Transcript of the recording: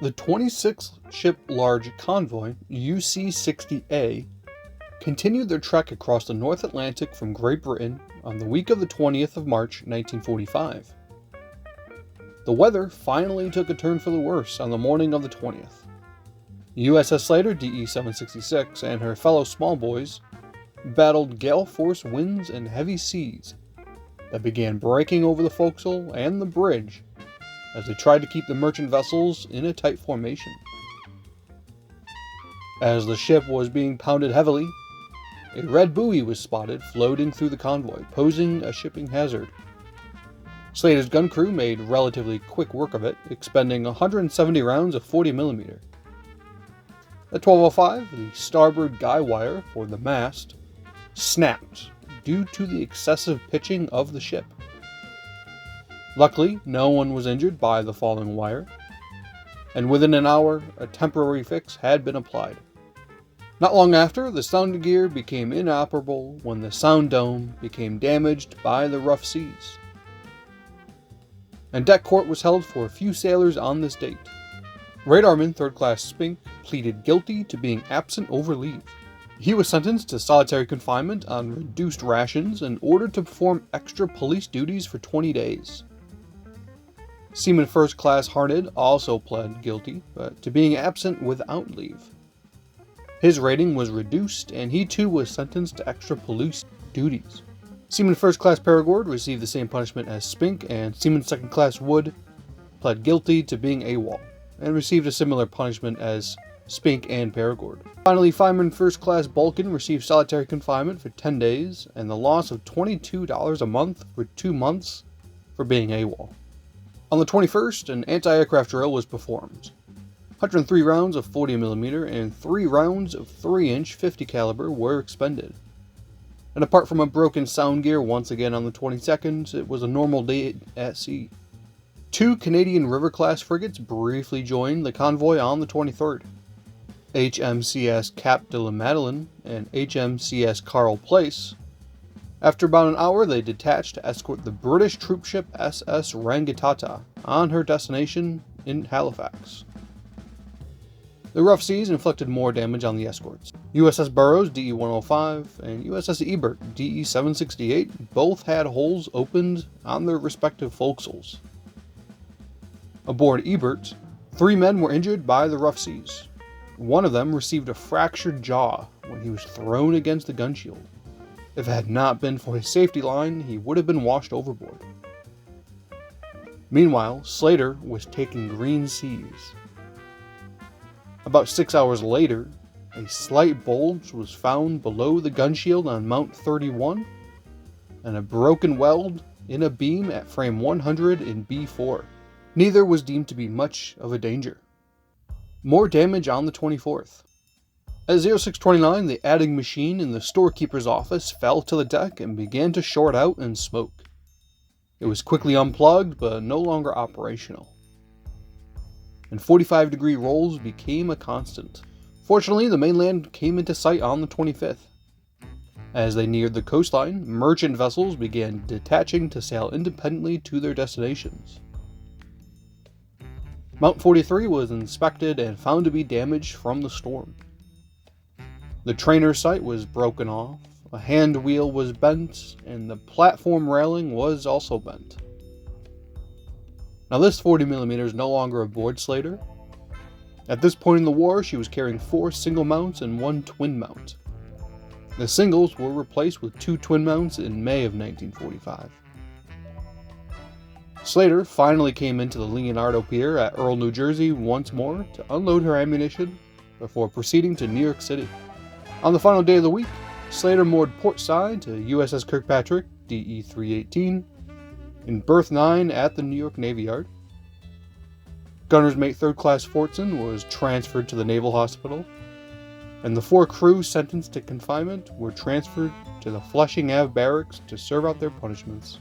The 26-ship large convoy, UC-60A, continued their trek across the North Atlantic from Great Britain on the week of the 20th of March, 1945. The weather finally took a turn for the worse on the morning of the 20th. USS Slater DE-766 and her fellow small boys battled gale-force winds and heavy seas that began breaking over the forecastle and the bridge as they tried to keep the merchant vessels in a tight formation. As the ship was being pounded heavily, a red buoy was spotted floating through the convoy, posing a shipping hazard. Slater's gun crew made relatively quick work of it, expending 170 rounds of 40mm. At 12:05, the starboard guy wire for the mast snapped due to the excessive pitching of the ship. Luckily, no one was injured by the falling wire, and within an hour, a temporary fix had been applied. Not long after, the sounding gear became inoperable when the sound dome became damaged by the rough seas. And deck court was held for a few sailors on this date. Radarman 3rd Class Spink pleaded guilty to being absent over leave. He was sentenced to solitary confinement on reduced rations and ordered to perform extra police duties for 20 days. Seaman 1st Class Harned also pled guilty, but to being absent without leave. His rating was reduced, and he too was sentenced to extra police duties. Seaman 1st Class Perigord received the same punishment as Spink, and Seaman 2nd Class Wood pled guilty to being AWOL, and received a similar punishment as Spink and Perigord. Finally, Fireman 1st Class Balkan received solitary confinement for 10 days, and the loss of $22 a month for 2 months for being AWOL. On the 21st, an anti-aircraft drill was performed. 103 rounds of 40mm and 3 rounds of 3-inch 50 caliber were expended. And apart from a broken sound gear once again on the 22nd, it was a normal day at sea. 2 Canadian River-class frigates briefly joined the convoy on the 23rd. HMCS Cap de la Madeleine and HMCS Carl Place. After about an hour, they detached to escort the British troopship SS Rangitata on her destination in Halifax. The rough seas inflicted more damage on the escorts. USS Burroughs DE-105 and USS Ebert DE-768 both had holes opened on their respective forecastles. Aboard Ebert, 3 men were injured by the rough seas. One of them received a fractured jaw when he was thrown against the gun shield. If it had not been for his safety line, he would have been washed overboard. Meanwhile, Slater was taking green seas. About 6 hours later, a slight bulge was found below the gun shield on Mount 31, and a broken weld in a beam at frame 100 in B4. Neither was deemed to be much of a danger. More damage on the 24th. At 0629, the adding machine in the storekeeper's office fell to the deck and began to short out and smoke. It was quickly unplugged, but no longer operational. And 45-degree rolls became a constant. Fortunately, the mainland came into sight on the 25th. As they neared the coastline, merchant vessels began detaching to sail independently to their destinations. Mount 43 was inspected and found to be damaged from the storm. The trainer sight was broken off, a hand wheel was bent, and the platform railing was also bent. Now this 40mm is no longer aboard Slater. At this point in the war, she was carrying 4 single mounts and 1 twin mount. The singles were replaced with 2 twin mounts in May of 1945. Slater finally came into the Leonardo Pier at Earl, New Jersey once more to unload her ammunition before proceeding to New York City. On the final day of the week, Slater moored port side to USS Kirkpatrick DE-318 in berth 9 at the New York Navy Yard. Gunner's mate 3rd Class Fortson was transferred to the Naval Hospital, and the 4 crew sentenced to confinement were transferred to the Flushing Ave Barracks to serve out their punishments.